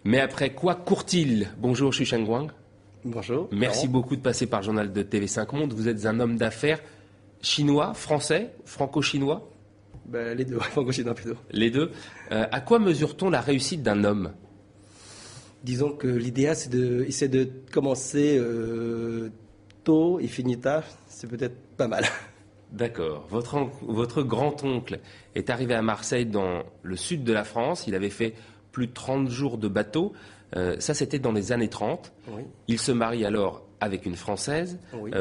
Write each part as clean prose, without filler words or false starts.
Mais après quoi court-il? Bonjour Xu Shengguang. Bonjour. Merci beaucoup de passer par le journal de TV5 Monde. Vous êtes un homme d'affaires chinois, français, franco-chinois? Les deux, franco-chinois plutôt. Les deux. À quoi mesure-t-on la réussite d'un homme? Disons que l'idéal, c'est de commencer tôt et finir tard. C'est peut-être pas mal. D'accord. Votre grand-oncle est arrivé à Marseille dans le sud de la France. Il avait fait plus de 30 jours de bateau. Ça, c'était dans les années 30. Oui. Il se marie alors avec une Française. Oui.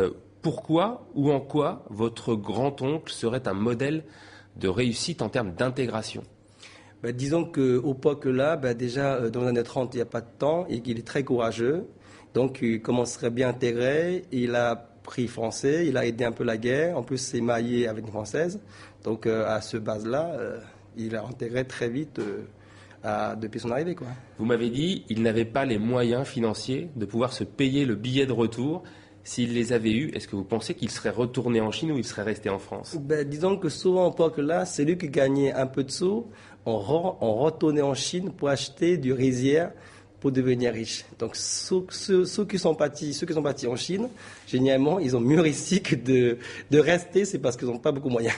Pourquoi ou en quoi votre grand-oncle serait un modèle de réussite en termes d'intégration? Disons qu'au époque-là, déjà dans les années 30, il n'y a pas de temps et qu'il est très courageux. Donc il commencerait bien intégré. Il a pris français, il a aidé un peu la guerre. En plus, il s'est marié avec une Française. Donc à ce base-là, il a intégré très vite depuis son arrivée, quoi. Vous m'avez dit qu'il n'avait pas les moyens financiers de pouvoir se payer le billet de retour. S'il les avait eus, est-ce que vous pensez qu'il serait retourné en Chine ou il serait resté en France? Disons que souvent, à l'époque-là, c'est lui qui gagnait un peu de sous. On retournait en Chine pour acheter du rizière pour devenir riche. Donc ceux qui sont partis en Chine, généralement, ils ont mieux réussi que de rester. C'est parce qu'ils n'ont pas beaucoup de moyens.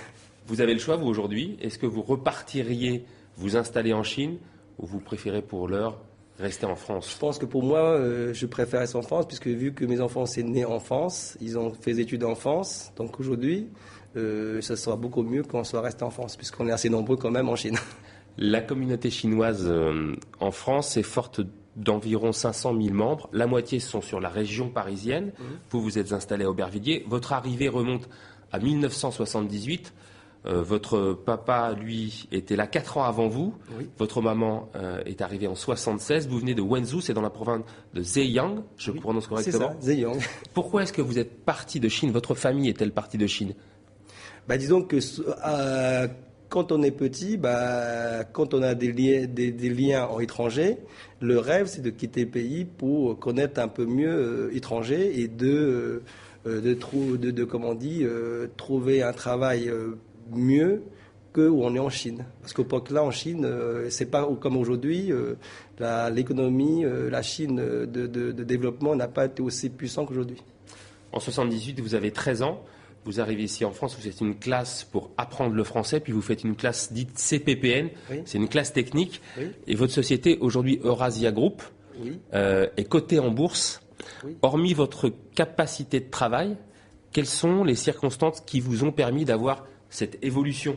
Vous avez le choix, vous, aujourd'hui. Est-ce que vous repartiriez vous installer en Chine ou vous préférez pour l'heure rester en France? Je pense que pour moi, je préfère rester en France, puisque vu que mes enfants sont nés en France, ils ont fait des études en France. Donc aujourd'hui, ça sera beaucoup mieux qu'on soit resté en France, puisqu'on est assez nombreux quand même en Chine. La communauté chinoise en France est forte d'environ 500 000 membres. La moitié sont sur la région parisienne. Vous vous êtes installé à Aubervilliers. Votre arrivée remonte à 1978. Votre papa, lui, était là 4 ans avant vous. Oui. Votre maman est arrivée en 76. Vous venez de Wenzhou, c'est dans la province de Zhejiang, je prononce correctement. C'est ça, Zhejiang. Pourquoi est-ce que vous êtes parti de Chine? Votre famille est-elle partie de Chine? Disons que quand on est petit, quand on a des liens en étranger, le rêve, c'est de quitter le pays pour connaître un peu mieux étranger et trouver un travail mieux que où on est en Chine. Parce qu'au époque-là, en Chine, c'est pas comme aujourd'hui. L'économie, la Chine de développement n'a pas été aussi puissant qu'aujourd'hui. En 78, vous avez 13 ans. Vous arrivez ici en France, vous faites une classe pour apprendre le français, puis vous faites une classe dite CPPN. Oui. C'est une classe technique. Oui. Et votre société, aujourd'hui Eurasia Group, Oui. est cotée en bourse. Oui. Hormis votre capacité de travail, quelles sont les circonstances qui vous ont permis d'avoir cette évolution?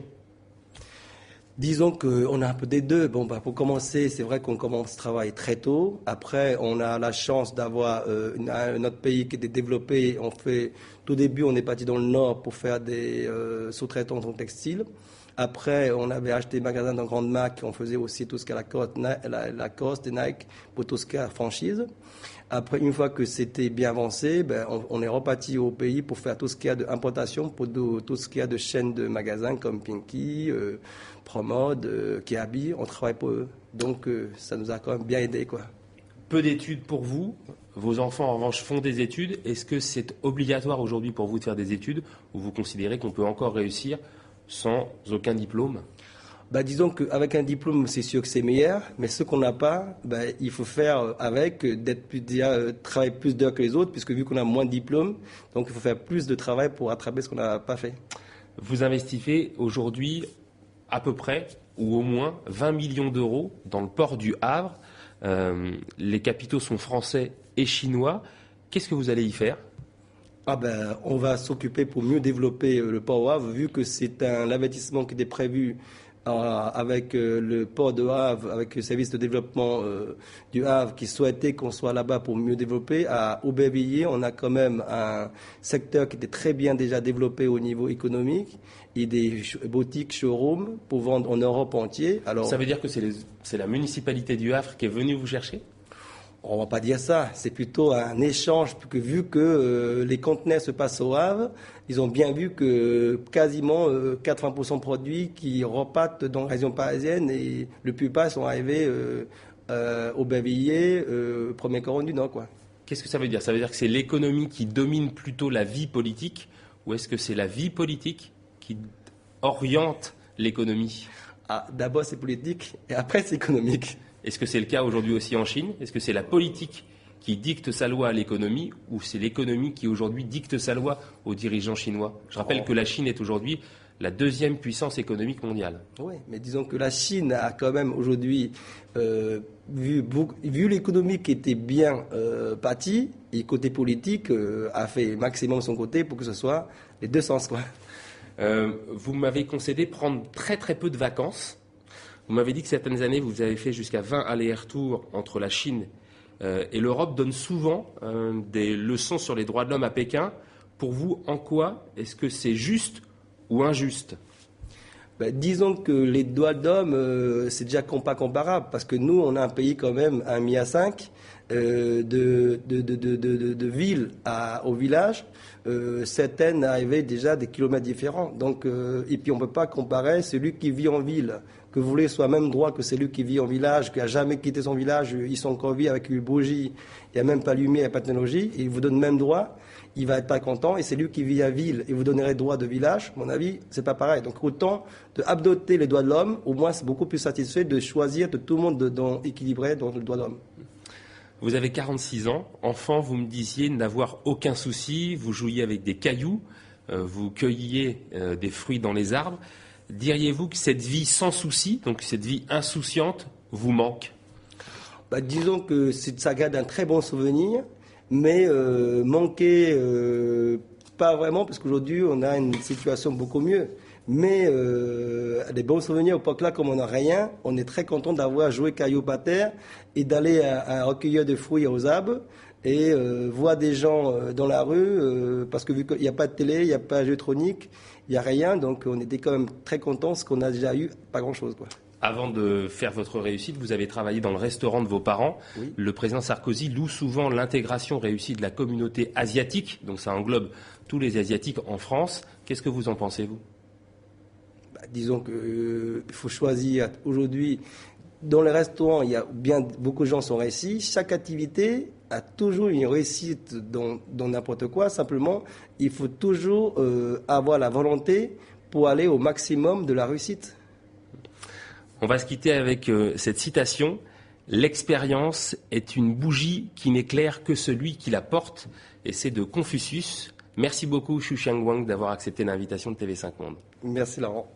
Disons qu'on a un peu des deux. Pour commencer, c'est vrai qu'on commence ce travail très tôt. Après, on a la chance d'avoir notre pays qui est développé. Tout début, on est parti dans le nord pour faire des sous-traitants en textile. Après, on avait acheté des magasins dans grande marque. On faisait aussi tout ce qu'est Lacoste et Nike pour tout ce qu'est franchise. Après, une fois que c'était bien avancé, on est reparti au pays pour faire tout ce qu'il y a d'importation, pour tout ce qu'il y a de chaînes de magasins comme Pinky, Promode, Kiabi. On travaille pour eux. Donc, ça nous a quand même bien aidé, quoi. Peu d'études pour vous. Vos enfants, en revanche, font des études. Est-ce que c'est obligatoire aujourd'hui pour vous de faire des études ou vous considérez qu'on peut encore réussir sans aucun diplôme? Disons qu'avec un diplôme, c'est sûr que c'est meilleur, mais ce qu'on n'a pas, il faut faire avec, travailler plus d'heures que les autres, puisque vu qu'on a moins de diplômes, donc il faut faire plus de travail pour rattraper ce qu'on n'a pas fait. Vous investissez aujourd'hui à peu près, ou au moins, 20 millions d'euros dans le port du Havre. Les capitaux sont français et chinois. Qu'est-ce que vous allez y faire? On va s'occuper pour mieux développer le port au Havre, vu que c'est un investissement qui était prévu avec le port de Havre, avec le service de développement du Havre qui souhaitait qu'on soit là-bas pour mieux développer. À Aubervilliers, on a quand même un secteur qui était très bien déjà développé au niveau économique et des boutiques showrooms pour vendre en Europe entière. Alors, ça veut dire que c'est la municipalité du Havre qui est venue vous chercher? On ne va pas dire ça, c'est plutôt un échange, vu que les conteneurs se passent au Havre, ils ont bien vu que quasiment 80% de produits qui repartent dans la région parisienne et le plupart sont arrivés au Aubervilliers, premier couronne du Nord, quoi. Qu'est-ce que ça veut dire? Ça veut dire que c'est l'économie qui domine plutôt la vie politique, ou est-ce que c'est la vie politique qui oriente l'économie? D'abord c'est politique et après c'est économique. Est-ce que c'est le cas aujourd'hui aussi en Chine? Est-ce que c'est la politique qui dicte sa loi à l'économie ou c'est l'économie qui aujourd'hui dicte sa loi aux dirigeants chinois? Je rappelle que la Chine est aujourd'hui la deuxième puissance économique mondiale. Oui, mais disons que la Chine a quand même aujourd'hui vu l'économie qui était bien bâtie, et côté politique a fait maximum de son côté pour que ce soit les deux sens, quoi. Vous m'avez concédé prendre très très peu de vacances. Vous m'avez dit que certaines années, vous avez fait jusqu'à 20 allers-retours entre la Chine et l'Europe. Donne souvent des leçons sur les droits de l'homme à Pékin. Pour vous, en quoi est-ce que c'est juste ou injuste? Disons que les droits de l'homme, c'est déjà pas comparable, parce que nous, on a un pays quand même, 1,5 milliard de villes au village. Certaines arrivaient déjà des kilomètres différents. Donc, et puis on ne peut pas comparer celui qui vit en ville, que vous voulez soit même droit que celui qui vit en village, qui n'a jamais quitté son village, ils sont encore vie avec une bougie, il n'y a même pas lumière, il n'y a pas de technologie, et il vous donne le même droit. Il va être pas content, et c'est lui qui vit à ville et vous donnerait droit de village, à mon avis, c'est pas pareil. Donc autant de adopter les droits de l'homme, au moins c'est beaucoup plus satisfait de choisir de tout le monde équilibré dans le droit de l'homme. Vous avez 46 ans, enfant, vous me disiez n'avoir aucun souci, vous jouiez avec des cailloux, vous cueilliez des fruits dans les arbres. Diriez-vous que cette vie sans souci, donc cette vie insouciante, vous manque? Disons que ça garde un très bon souvenir. Mais manquer, pas vraiment, parce qu'aujourd'hui, on a une situation beaucoup mieux. Mais des bons souvenirs, au époque-là, comme on n'a rien, on est très content d'avoir joué caillou par terre et d'aller à un recueilleur de fruits aux arbres et voir des gens dans la rue, parce que vu qu'il n'y a pas de télé, il n'y a pas de jeu électronique, il n'y a rien, donc on était quand même très contents, parce qu'on a déjà eu pas grand-chose, quoi. Avant de faire votre réussite, vous avez travaillé dans le restaurant de vos parents. Oui. Le président Sarkozy loue souvent l'intégration réussie de la communauté asiatique, donc ça englobe tous les Asiatiques en France. Qu'est-ce que vous en pensez, vous? Disons qu'il faut choisir. Aujourd'hui, dans les restaurants, il y a beaucoup de gens sont réussis. Chaque activité a toujours une réussite dans n'importe quoi. Simplement, il faut toujours avoir la volonté pour aller au maximum de la réussite. On va se quitter avec cette citation. L'expérience est une bougie qui n'éclaire que celui qui la porte. Et c'est de Confucius. Merci beaucoup, Xu Xiangwang, d'avoir accepté l'invitation de TV5 Monde. Merci, Laurent.